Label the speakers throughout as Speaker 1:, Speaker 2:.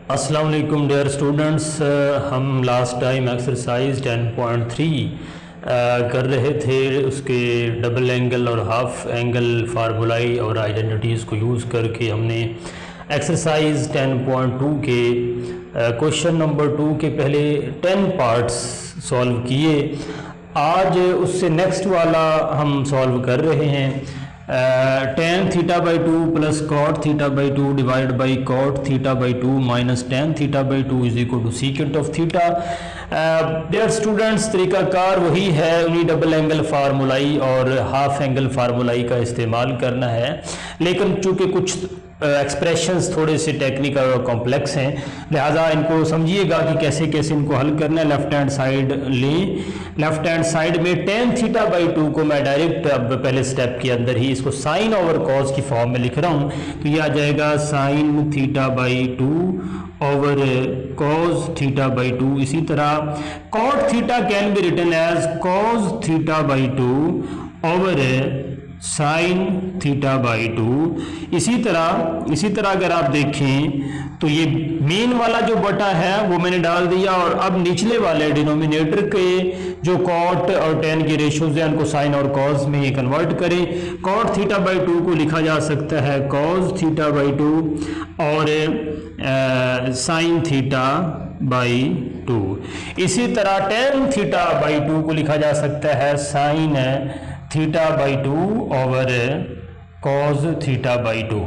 Speaker 1: अस्सलाम वालेकुम dear students. हम लास्ट टाइम एक्सरसाइज 10.3 कर रहे थे। उसके डबल एंगल और हाफ एंगल फार्मूलाई और आइडेंटिटीज़ को यूज़ करके हमने एक्सरसाइज 10.2 के क्वेश्चन नंबर 2 के पहले 10 पार्ट्स सॉल्व किए। आज उससे नेक्स्ट वाला हम सॉल्व कर रहे हैं। tan theta by 2 plus cot theta by 2 divide by cot theta by 2 minus tan theta by 2 is equal to secant of theta. Dear students, तरीकाकार वही है, उन्हीं डबल एंगल फार्मूलाई और हाफ एंगल फार्मूलाई का इस्तेमाल करना है, लेकिन चूंकि कुछ एक्सप्रेशंस थोड़े से टेक्निकल और कॉम्प्लेक्स हैं, लिहाजा इनको समझिएगा कि कैसे कैसे इनको हल करना है। लेफ्ट हैंड साइड लें। लेफ्ट हैंड साइड में tan थीटा बाई 2 को मैं डायरेक्ट अब पहले स्टेप के अंदर ही इसको साइन ओवर कॉस की फॉर्म में लिख रहा हूँ, तो ये आ जाएगा sine theta by 2 over cos theta by 2। इसी तरह cot theta can be written as cos theta by 2 over sine theta by 2। इसी तरह अगर आप देखें तो ये मेन वाला जो बटा है वो मैंने डाल दिया, और अब निचले वाले डिनोमिनेटर के जो कॉट और टेन के रेशियोज हैं उनको साइन और कॉस में ये कन्वर्ट करें। कॉट थीटा बाई 2 को लिखा जा सकता है कॉस थीटा बाई 2 और साइन थीटा बाई 2। इसी तरह टेन थीटा बाई 2 को लिखा जा सकता है sign theta by 2 over cos theta by 2।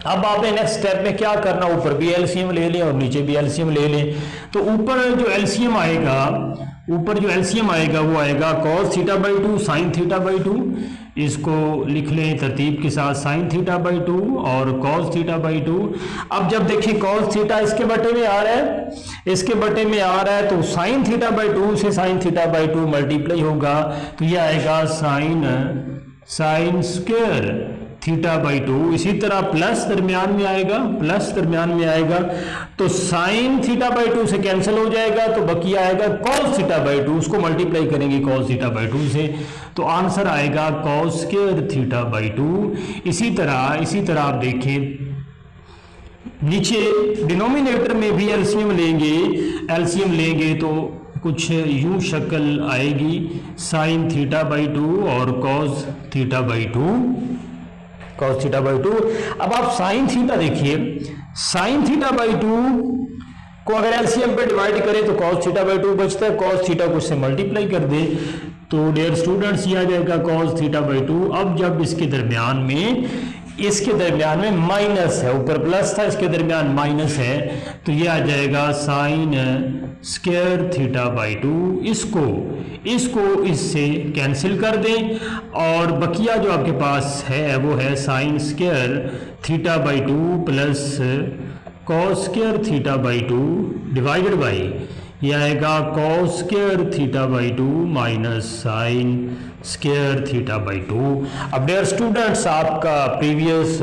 Speaker 1: अब आपने नेक्स्ट स्टेप में क्या करना, ऊपर भी एलसीएम ले लें और नीचे भी एलसीएम ले लें। तो ऊपर जो एलसीएम आएगा वो आएगा cos theta by 2 sign theta by 2। इसको लिख लें तरतीब के साथ, साइन थीटा बाई 2 और कॉस थीटा बाई 2। अब जब देखिए कॉस थीटा इसके बटे में आ रहा है, तो साइन थीटा बाई 2 से साइन थीटा बाई 2 मल्टीप्लाई होगा, तो ये आएगा साइन स्क्वायर थीटा बाई 2। इसी तरह प्लस दरमियान में आएगा, तो साइन थीटा बाई 2 से कैंसिल हो जाएगा, तो बाकी आएगा कॉस थीटा बाई 2। उसको मल्टीप्लाई करेंगे कॉस थीटा बाई 2 से, तो आंसर आएगा कॉस स्क्वायर थीटा बाई 2। इसी तरह आप देखें नीचे डिनोमिनेटर में भी एलसीएम लेंगे तो कुछ यूं शक्ल आएगी, साइन थीटा बाई 2 और कॉस थीटा बाई 2। अब आप साइन थीटा देखिए, साइन थीटा बाई 2 को अगर एलसीएम पे डिवाइड करें तो कॉस थीटा बाई 2 बचता है, कॉस थीटा को इससे मल्टीप्लाई कर दे तो डियर स्टूडेंट्स ये आ जाएगा कॉस थीटा बाई 2। अब जब इसके दरमियान में माइनस है, ऊपर प्लस था इसके दरमियान माइनस है, तो ये आ जाएगा साइन स्क्वायर थीटा बाई 2। इसको इससे कैंसिल कर दें और बकिया जो आपके पास है वो है sine square theta by 2 plus cos square theta by 2 divided by ये आएगा cos square theta by 2 minus sine square theta by 2। अब डियर स्टूडेंट्स, आपका प्रीवियस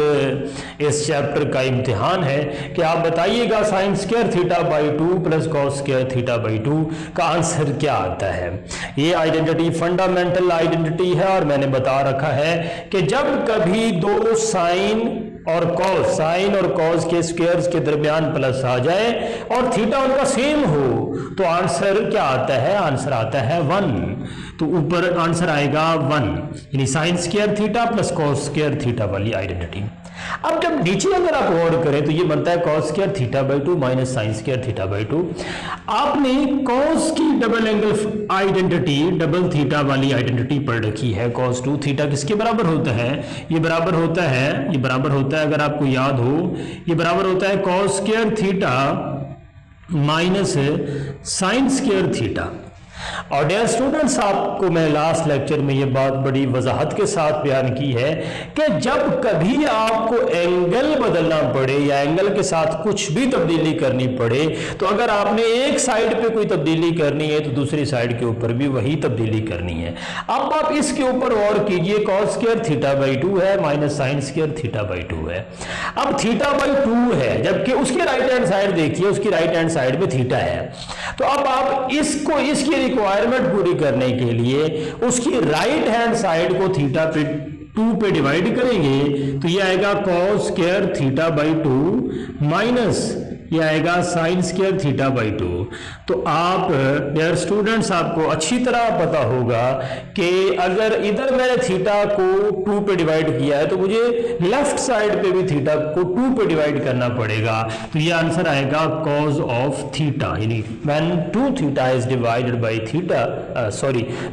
Speaker 1: इस चैप्टर का इम्तिहान है कि आप बताइएगा sign square theta by 2 plus cos square theta by 2 का आंसर क्या आता है। ये आइडेंटिटी फंडामेंटल आइडेंटिटी है और मैंने बता रखा है कि जब कभी दो साइन और कॉस के स्क्वायर्स के दरमियान प्लस आ जाए और थीटा उनका सेम हो तो आंसर क्या आता है, आंसर आता है 1। तो ऊपर आंसर आएगा 1, यानी sign square theta plus cos square theta वाली आइडेंटिटी। अब जब नीचे अगर आप गौर करें तो ये बनता है cos square theta by 2 minus sine square theta by 2। आपने कॉस की double angle identity double theta वाली आइडेंटिटी पढ़ रखी है। कॉस 2 थीटा किसके बराबर होता है, ये बराबर होता है अगर आपको याद हो, ये बराबर होता है cos square theta minus sine square theta. और डियर स्टूडेंट्स, आपको मैं लास्ट लेक्चर में ये बात बड़ी वजाहत के साथ बयान की है कि जब कभी आपको एंगल बदलना पड़े या एंगल के साथ कुछ भी तब्दीली करनी पड़े, तो अगर आपने एक साइड पे कोई तब्दीली करनी है तो दूसरी साइड के ऊपर भी वही तब्दीली करनी है। अब आप इसके ऊपर गौर कीजिए, कॉस स्क्वायर थीटा बाई 2 है minus sine square theta by 2 है। अब थीटा बाई 2 है, जबकि उसकी राइट हैंड साइड देखिए, उसकी राइट हैंड साइड में थीटा है। तो अब आप इसकी रिक्वायरमेंट पूरी करने के लिए उसकी राइट हैंड साइड को थीटा पे 2 पे डिवाइड करेंगे तो ये आएगा cos square theta by 2 minus ये आएगा साइन स्क्वायर थीटा बाई 2। तो आप डियर स्टूडेंट्स आपको अच्छी तरह पता होगा कि अगर इधर मैंने थीटा को 2 पे डिवाइड किया है तो मुझे लेफ्ट साइड पे भी थीटा को 2 पे डिवाइड करना पड़ेगा। तो ये आंसर आएगा कॉज ऑफ थीटा, यानी when 2 theta is divided by theta,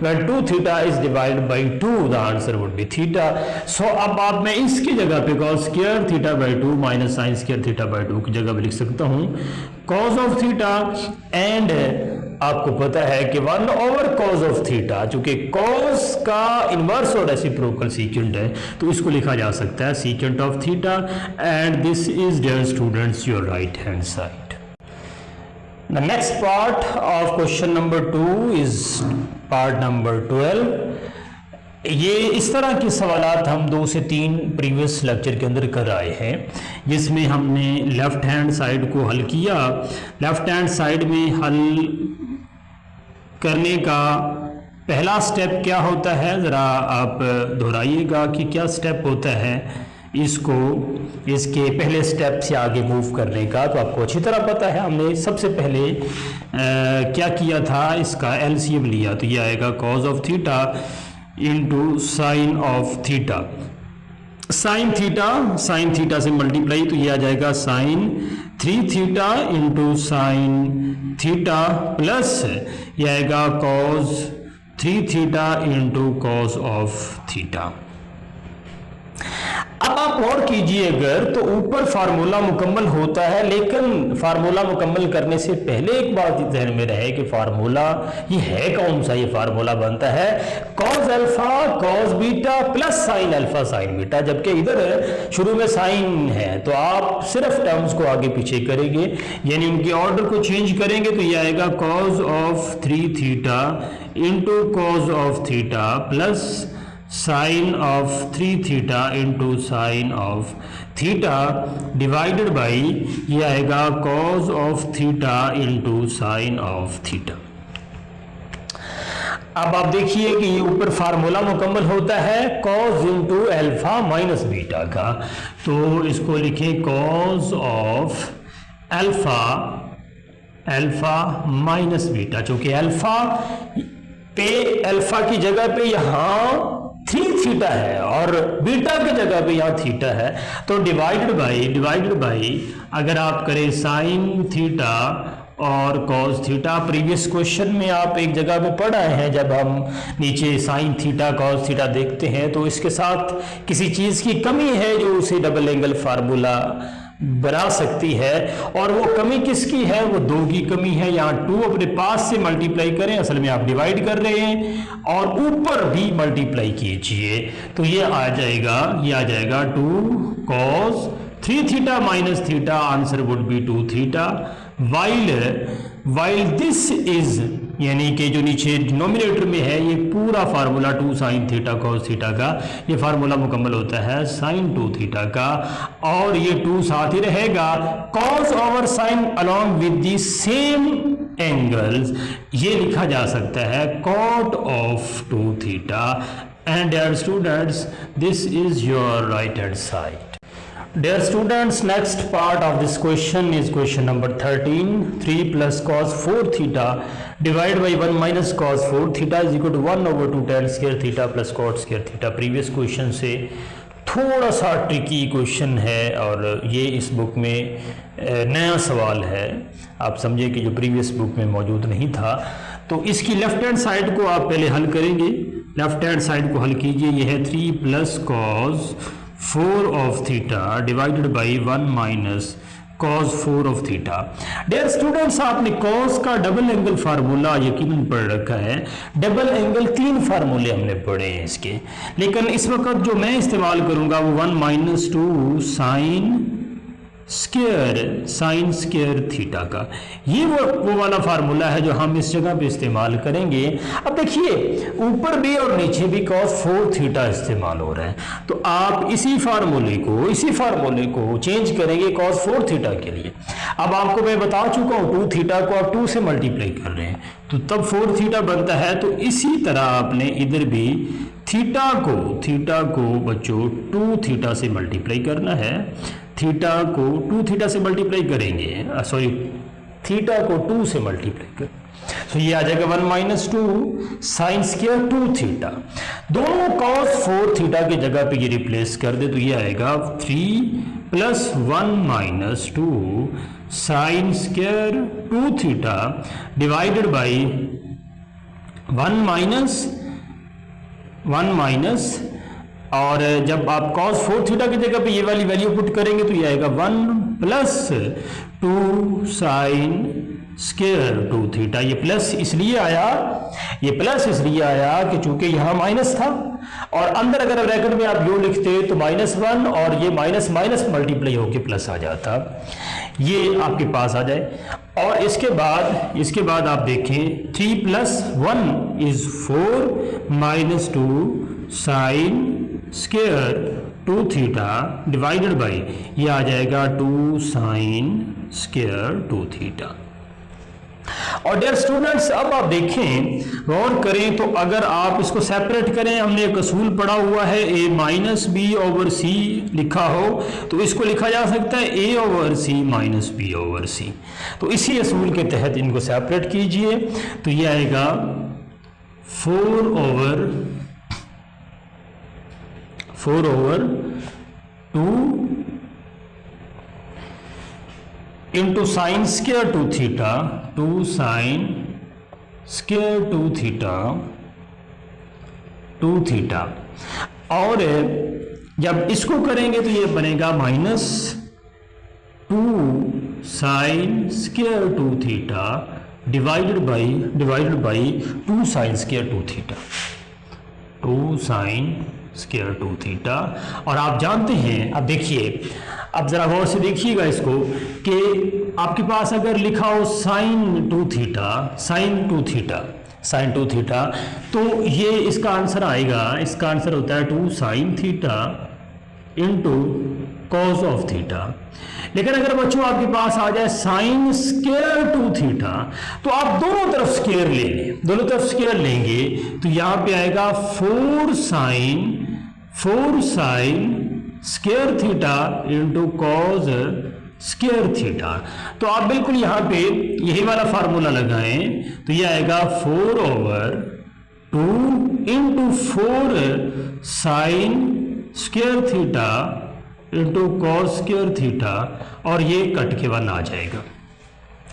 Speaker 1: when 2 theta is divided by 2 the answer would be theta. So अब आप मैं इसकी जगह पे cos square theta by 2 minus sine square theta by 2 की जगह पे लिख सकता हूं कॉज ऑफ थीटा, एंड आपको पता है कि 1 ओवर कॉज ऑफ थीटा, चूंकि कॉस का इनवर्स और रेसिप्रोकल सीकेंट है तो इसको लिखा जा सकता है secant of theta, and this is dear students your right hand side. The next part of question number 2 is part number 12। ये इस तरह के सवालात हम 2 से 3 प्रीवियस लेक्चर के अंदर कर आए हैं, जिसमें हमने लेफ्ट हैंड साइड को हल किया। लेफ्ट हैंड साइड में हल करने का पहला स्टेप क्या होता है, ज़रा आप दोहराइएगा कि क्या स्टेप होता है इसको, इसके पहले स्टेप से आगे मूव करने का। तो आपको अच्छी तरह पता है हमने सबसे पहले क्या किया था, इसका एलसीएम लिया। तो ये आएगा cos of theta into sine of theta. Sine theta से मल्टीप्लाई, तो ये आ जाएगा sine 3 theta into sine theta plus ये आएगा cos 3 theta into cos of theta. अब आप और कीजिए अगर तो ऊपर फार्मूला मुकम्मल होता है, लेकिन फार्मूला मुकम्मल करने से पहले एक बात ध्यान में रहे कि फार्मूला ये है कौन सा। ये फार्मूला बनता है cos alpha cos beta plus sine alpha sign beta, जबकि इधर शुरू में साइन है तो आप सिर्फ टर्म्स को आगे पीछे करेंगे, यानी उनके ऑर्डर को चेंज करेंगे। तो ये आएगा cos of 3 theta into cos of theta plus sign of 3 theta into sine of theta divided by ये आएगा cos of theta into sine of theta. अब आप देखिए कि ये ऊपर फार्मूला मुकम्मल होता है cause into alpha minus beta का, तो इसको लिखें cause of alpha minus beta, चूंकि अल्फा की जगह पे यहां 3 थीटा है और बीटा की जगह पे यहाँ थीटा है, तो डिवाइडेड बाई अगर आप करें साइन थीटा और कॉस थीटा। प्रीवियस क्वेश्चन में आप एक जगह पे पढ़ आए हैं, जब हम नीचे साइन थीटा कॉस थीटा देखते हैं तो इसके साथ किसी चीज़ की कमी है जो उसे डबल एंगल फार्मूला बना सकती है, और वो कमी किसकी है, वो 2 की कमी है। यहाँ 2 अपने पास से मल्टीप्लाई करें, असल में आप डिवाइड कर रहे हैं, और ऊपर भी मल्टीप्लाई कीजिए तो ये आ जाएगा 2 cos 3 theta minus theta, answer would B 2 theta. While this is, यानी कि जो नीचे डिनोमिनेटर में है ये पूरा formula 2 sine theta cos theta का, ये फार्मूला मुकम्मल होता है साइन 2 थीटा का, और ये 2 साथ ही रहेगा cos over sine along with the same angles, ये लिखा जा सकता है cot of 2 theta. And dear students this is your right hand side. Dear students, next part of this question is question number 13. 3 plus cos 4 theta divided by 1 minus cos 4 theta is equal to 1 over 2 tan square theta plus cot square theta। previous question से थोड़ा सा tricky question है और ये इस book में नया सवाल है, आप समझे कि जो प्रीवियस बुक में मौजूद नहीं था। तो इसकी लेफ्ट हैंड साइड को आप पहले हल करेंगे, लेफ्ट हैंड साइड को हल कीजिए। ये है 3 plus cos 4 of theta divided by 1 minus cos 4 of theta. Dear students, आपने cos का डबल एंगल फार्मूला यकीनन पढ़ रखा है। डबल एंगल 3 फार्मूले हमने पढ़े हैं इसके, लेकिन इस वक्त जो मैं इस्तेमाल करूंगा वो 1 माइनस 2 साइन स्क्वायर थीटा का, ये वो वाला फार्मूला है जो हम इस जगह पे इस्तेमाल करेंगे। अब देखिए ऊपर भी और नीचे भी cos 4 थीटा इस्तेमाल हो रहा है, तो आप इसी फार्मूले को चेंज करेंगे cos 4 थीटा के लिए। अब आपको मैं बता चुका हूँ 2 थीटा को आप 2 से मल्टीप्लाई कर रहे हैं तो तब 4 थीटा बनता है। तो इसी तरह आपने इधर भी थीटा को बच्चों 2 थीटा से मल्टीप्लाई करना है। थीटा को 2 थीटा से मल्टीप्लाई करेंगे, सॉरी थीटा को 2 से मल्टीप्लाई करें, तो ये आ जाएगा 1 माइनस 2 साइन स्क्वायर 2 थीटा। दोनों cos 4 थीटा की जगह पे ये रिप्लेस कर दे तो ये आएगा 3 plus 1 minus 2 sine square 2 theta divided by 1 minus और जब आप cos 4 थीटा की जगह पे ये वाली वैल्यू पुट करेंगे तो ये आएगा 1 प्लस 2 साइन स्क्वायर 2 थीटा। ये प्लस इसलिए आया कि चूंकि यहाँ माइनस था और अंदर अगर ब्रैकेट में आप यो लिखते तो -1 और ये माइनस माइनस मल्टीप्लाई होकर प्लस आ जाता, ये आपके पास आ जाए। और इसके बाद आप देखें 3 plus 1 is 4 minus 2 sine square 2 theta divided by ये आ जाएगा 2 साइन स्क्वायर 2 थीटा। और डियर स्टूडेंट्स अब आप देखें गौर करें तो अगर आप इसको सेपरेट करें, हमने एक असूल पढ़ा हुआ है a minus B over C लिखा हो तो इसको लिखा जा सकता है a over C minus B over C. तो इसी असूल के तहत इनको सेपरेट कीजिए तो ये आएगा 4 over 2 into sine square 2 theta 2 sine square 2 theta और जब इसको करेंगे तो ये बनेगा minus 2 sine square 2 theta divided by 2 sine square 2 theta 2 sine square 2 theta. और आप जानते हैं, अब देखिए, अब जरा गौर से देखिएगा इसको कि आपके पास अगर लिखा हो साइन 2 थीटा तो ये इसका आंसर आएगा, इसका आंसर होता है 2 sine theta into cos of theta. लेकिन अगर बच्चों आपके पास आ जाए साइन स्क्वायर 2 थीटा तो आप दोनों तरफ स्क्वायर लेंगे तो यहां पे आएगा 4 sign square theta into cos square theta. तो आप बिल्कुल यहां पे यही वाला फार्मूला लगाएं तो ये आएगा 4 over 2 into 4 sign square theta into cos square theta और ये कट के 1 आ जाएगा।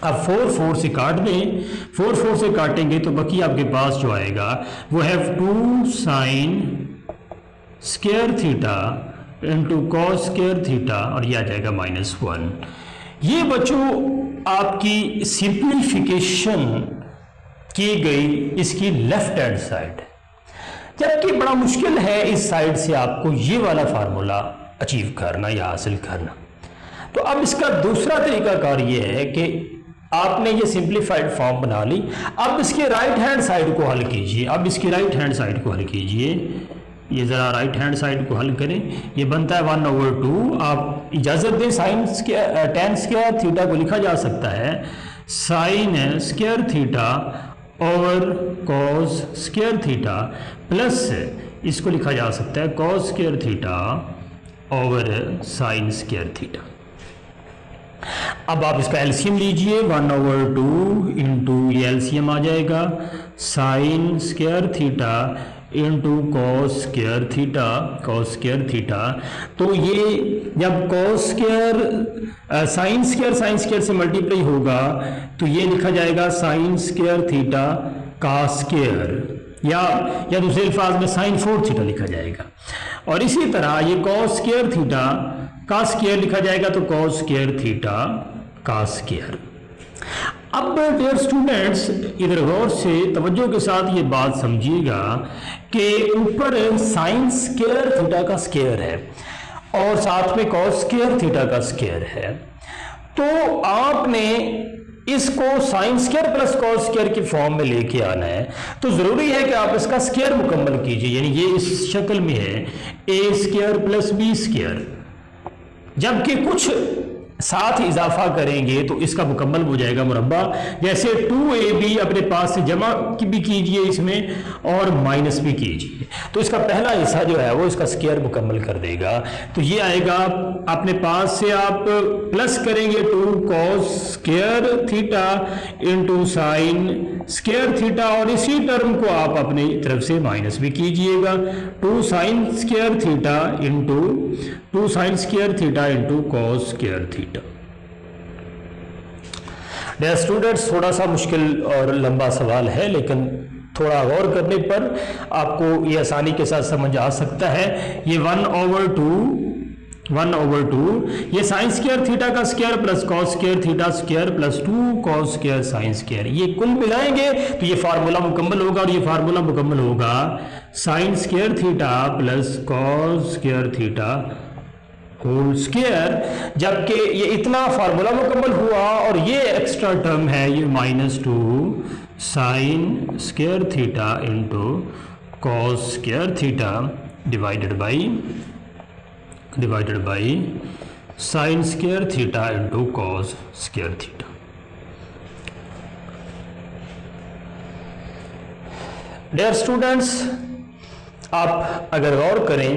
Speaker 1: अब 4 से काट दें, 4 से काटेंगे तो बाकी आपके पास जो आएगा वो है 2 sine square theta into cos square theta और ये आ जाएगा -1। ये बच्चों आपकी सिंप्लीफिकेशन की गई इसकी लेफ्ट हैंड साइड, जबकि बड़ा मुश्किल है इस साइड से आपको ये वाला फार्मूला अचीव करना या हासिल करना। तो अब इसका दूसरा तरीकाकार ये है कि आपने ये सिंप्लीफाइड फॉर्म बना ली, अब इसके राइट हैंड साइड को हल कीजिए। ये जरा राइट हैंड साइड को हल करें, ये बनता है 1 ओवर 2। आप इजाजत दें साइन टेन स्क्वायर थीटा को लिखा जा सकता है sine square theta over cos square theta plus इसको लिखा जा सकता है cos square theta over sign square theta. अब आप इसका एलसीएम लीजिए, 1 ओवर 2 इंटू ये एलसीएम आ जाएगा sign square theta into cos square theta. तो ये जब कॉस स्क्वायर साइन स्क्वायर से मल्टीप्लाई होगा तो ये लिखा जाएगा साइन स्क्वायर थीटा का स्क्वायर या दूसरे अल्फाज में साइन 4 थीटा लिखा जाएगा। और इसी तरह ये कॉस स्क्वायर थीटा का स्क्वायर लिखा जाएगा तो कॉस स्क्वायर थीटा का स्क्वायर। अब डियर स्टूडेंट्स इधर गौर से तवज्जो के साथ ये बात समझिएगा कि ऊपर साइन स्क्वायर थीटा का स्क्वायर है और साथ में कॉस स्क्वायर थीटा का स्क्वायर है, तो आपने इसको sine square plus cos square की फॉर्म में लेके आना है। तो जरूरी है कि आप इसका स्क्वायर मुकम्मल कीजिए, यानी ये इस शक्ल में है a square plus b square, जबकि कुछ साथ इजाफा करेंगे तो इसका मुकम्मल हो जाएगा मुरब्बा। जैसे 2ab अपने पास से जमा भी कीजिए इसमें और माइनस भी कीजिए, तो इसका पहला हिस्सा जो है वो इसका स्क्वायर मुकम्मल कर देगा। तो ये आएगा अपने पास से आप प्लस करेंगे 2 cos square theta into sign square theta, और इसी टर्म को आप अपनी तरफ से माइनस भी कीजिएगा। 2 sin square theta into cos square theta. Dear students, थोड़ा सा मुश्किल और लंबा सवाल है, लेकिन थोड़ा गौर करने पर आपको ये आसानी के साथ समझ आ सकता है। ये 1/2 ये साइन स्क्वायर थीटा का square plus cos square theta square plus 2 cos square sine square, ये कुल मिलाएंगे तो ये फार्मूला मुकम्मल होगा, और ये फार्मूला मुकम्मल होगा sine square theta plus cos square theta whole square. जबकि ये इतना फार्मूला मुकम्मल हुआ और ये एक्स्ट्रा टर्म है ये -2 sine square theta into cos square theta divided by sine square theta into cos square theta. Dear students, आप अगर गौर करें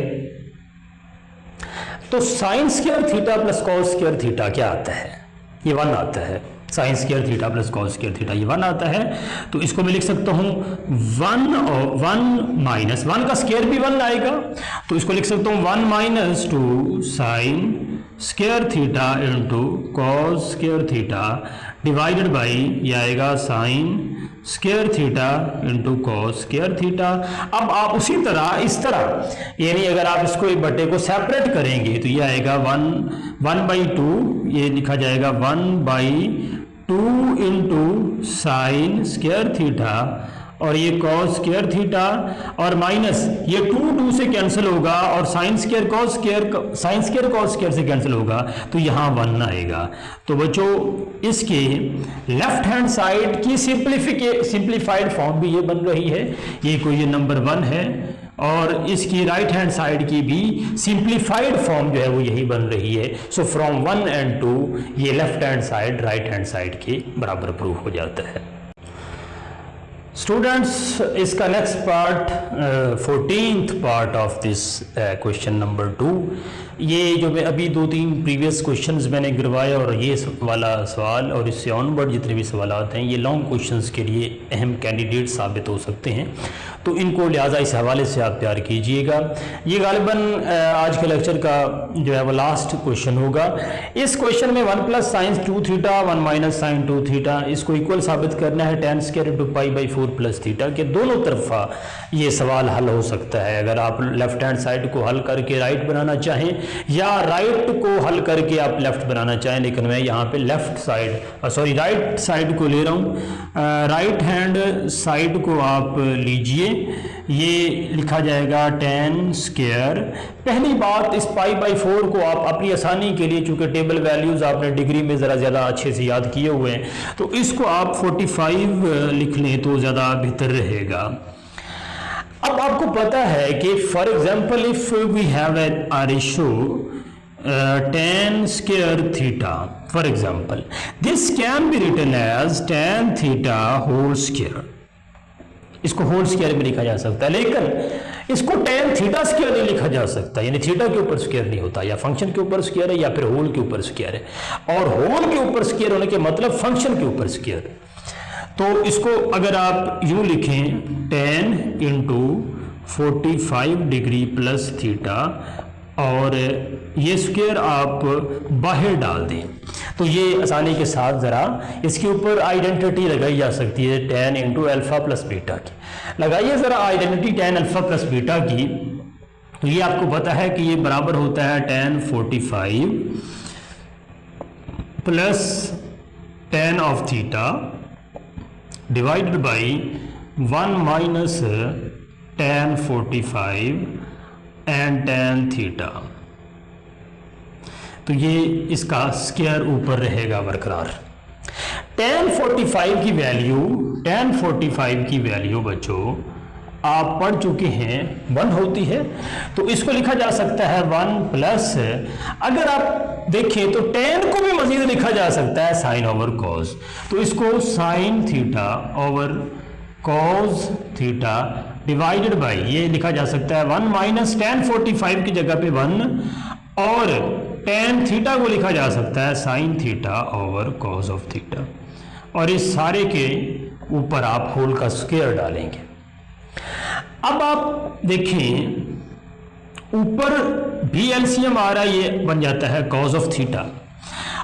Speaker 1: तो sine square theta plus cos square theta क्या आता है? ये 1 आता है। Sine square theta plus cos square theta ये 1 आता है, तो इसको मैं लिख सकता हूं 1 माइनस 1 का स्क्वायर भी 1 आएगा, तो इसको लिख सकता हूं 1 - 2 sine square theta into cos square theta divided by ये आएगा sign square theta into cos square theta. अब आप उसी तरह इस तरह, यानी अगर आप इसको एक बटे को सेपरेट करेंगे तो ये आएगा 1/2, ये लिखा जाएगा 1/2 इंटू साइन स्क्वायर थीटा और ये कॉस स्क्वायर थीटा और माइनस ये 2 से कैंसिल होगा और साइन स्क्वायर कॉस स्क्वायर से कैंसिल होगा, तो यहाँ 1 आएगा। तो बच्चों, इसके लेफ्ट हैंड साइड की सिंप्लीफाइड फॉर्म भी ये बन रही है, ये कोई ये नंबर 1 है, और इसकी राइट हैंड साइड की भी सिंप्लीफाइड फॉर्म जो है वो यही बन रही है। सो फ्रॉम 1 and 2 ये left hand side right hand side के बराबर प्रूफ हो जाता है। स्टूडेंट्स, इसका next part 14th part of this question number 2, ये जो मैं अभी 2-3 प्रीवियस क्वेश्चंस मैंने गिरवाया और ये वाला सवाल और इससे ऑनवर्ड जितने भी सवाल हैं ये लॉन्ग क्वेश्चंस के लिए अहम कैंडिडेट साबित हो सकते हैं, तो इनको लिहाजा इस हवाले से आप तैयार कीजिएगा। ये गालिबन आज के लेक्चर का जो है वो लास्ट क्वेश्चन होगा। इस क्वेश्चन में 1 + sin 2 थीटा 1 - sin 2 थीटा इसको इक्वल साबित करना है tan स्क्वायर इंटू π/4 + थीटा के दोनों तरफा ये सवाल हल हो सकता है। अगर आप लेफ्ट हैंड साइड को हल करके राइट बनाना चाहें या राइट को हल करके आप लेफ्ट बनाना चाहें, लेकिन मैं यहाँ पे राइट साइड को ले रहा हूँ। राइट हैंड साइड को आप लीजिए, ये लिखा जाएगा tan स्क्वायर। पहली बात, इस π/4 को आप अपनी आसानी के लिए, चूंकि टेबल वैल्यूज आपने डिग्री में ज़रा ज़्यादा अच्छे से याद किए हुए हैं, तो इसको आप 45 लिख लें तो ज़्यादा बेहतर रहेगा। अब आपको पता है कि for example if we have a ratio tan square theta, for example this can be written as tan theta whole square. इसको होल स्क्वायर में लिखा जा सकता है, लेकिन इसको tan थीटा स्क्वायर नहीं लिखा जा सकता, यानी थीटा के ऊपर स्क्वायर नहीं होता, या फंक्शन के ऊपर स्क्वायर है या फिर होल के ऊपर स्क्वायर है, और होल के ऊपर स्क्वायर होने के मतलब फंक्शन के ऊपर स्क्वायर। तो इसको अगर आप यूं लिखें tan into 45 degree plus theta और ये स्क्वायर आप बाहर डाल दें, तो ये आसानी के साथ ज़रा इसके ऊपर आइडेंटिटी लगाई जा सकती है tan into alpha plus beta की। लगाइए ज़रा identity tan alpha plus beta की, तो ये आपको पता है कि ये बराबर होता है tan 45 plus tan of theta divided by 1 minus tan 45 and tan theta. तो ये इसका स्क्वायर ऊपर रहेगा बरकरार। tan 45 की वैल्यू बच्चों आप पढ़ चुके हैं 1 होती है, तो इसको लिखा जा सकता है 1 प्लस, अगर आप देखें तो tan को भी मजीद लिखा जा सकता है साइन ओवर कॉस, तो इसको sine theta over cos theta divided by ये लिखा जा सकता है 1 माइनस tan 45 की जगह पे 1, और tan थीटा को लिखा जा सकता है sine theta over cos of theta, और इस सारे के ऊपर आप होल का स्क्वायर डालेंगे। अब आप देखें ऊपर भी एलसीएम आ रहा है, ये बन जाता है कॉस ऑफ थीटा,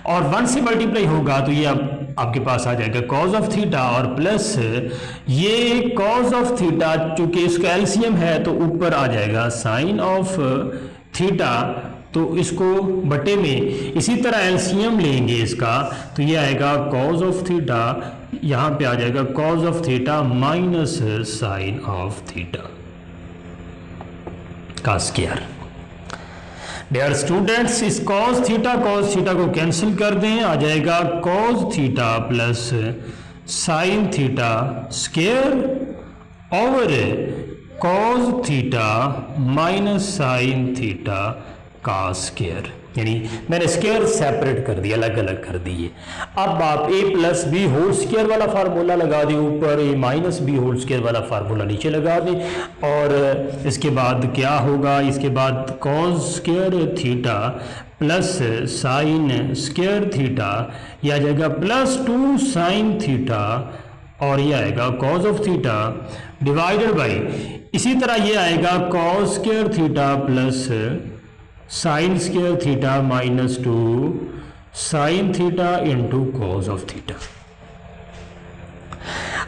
Speaker 1: और 1 से मल्टीप्लाई होगा तो ये अब आपके पास आ जाएगा कॉस ऑफ थीटा, और प्लस ये कॉस ऑफ थीटा चूंकि इसका एलसीएम है तो ऊपर आ जाएगा साइन ऑफ थीटा, तो इसको बटे में इसी तरह एलसीएम लेंगे इसका, तो ये आएगा कॉस ऑफ थीटा, यहाँ पे आ जाएगा cos of theta minus sine of theta का स्क्वायर। डियर स्टूडेंट्स, इस कॉस थीटा को कैंसिल कर दें, आ जाएगा cos theta plus sine theta square over cos theta minus sine theta का स्क्वायर, यानी मैंने स्क्वायर सेपरेट कर दिया, अलग अलग कर दिए। अब आप a plus B whole square वाला फार्मूला लगा दें ऊपर, a minus B whole square वाला फार्मूला नीचे लगा दें, और इसके बाद क्या होगा, इसके बाद cos square theta plus sign square theta, यह आ जाएगा प्लस 2 साइन थीटा, और ये आएगा cos of theta divided by, इसी तरह ये आएगा cos square theta plus sign square theta minus 2 sine theta into cos of theta.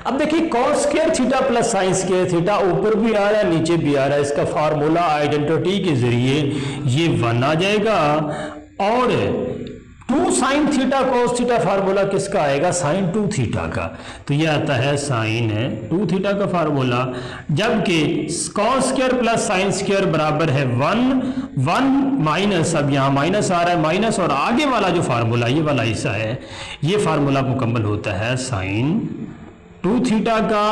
Speaker 1: अब देखिए cos square theta plus sign square theta ऊपर भी आ रहा है नीचे भी आ रहा है, इसका फार्मूला आइडेंटिटी के जरिए ये 1 आ जाएगा, और 2 sine theta cos theta formula किसका आएगा, साइन 2 थीटा का, तो ये आता है साइन 2 थीटा का फार्मूला, जबकि cos square plus sine square बराबर है 1 माइनस, अब यहाँ माइनस आ रहा है माइनस, और आगे वाला जो फार्मूला ये वाला हिस्सा है, ये फार्मूला मुकम्मल होता है साइन 2 थीटा का।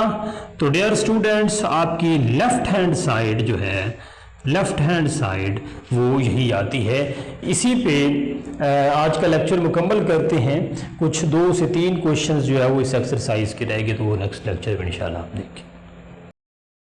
Speaker 1: तो डियर स्टूडेंट्स, आपकी लेफ्ट हैंड साइड जो है, लेफ्ट हैंड साइड वो यही आती है। इसी पे आज का लेक्चर मुकम्मल करते हैं, कुछ 2 से 3 क्वेश्चंस जो है वो इस एक्सरसाइज के रहेंगे, तो वो नेक्स्ट लेक्चर में इंशाल्लाह आप देखें।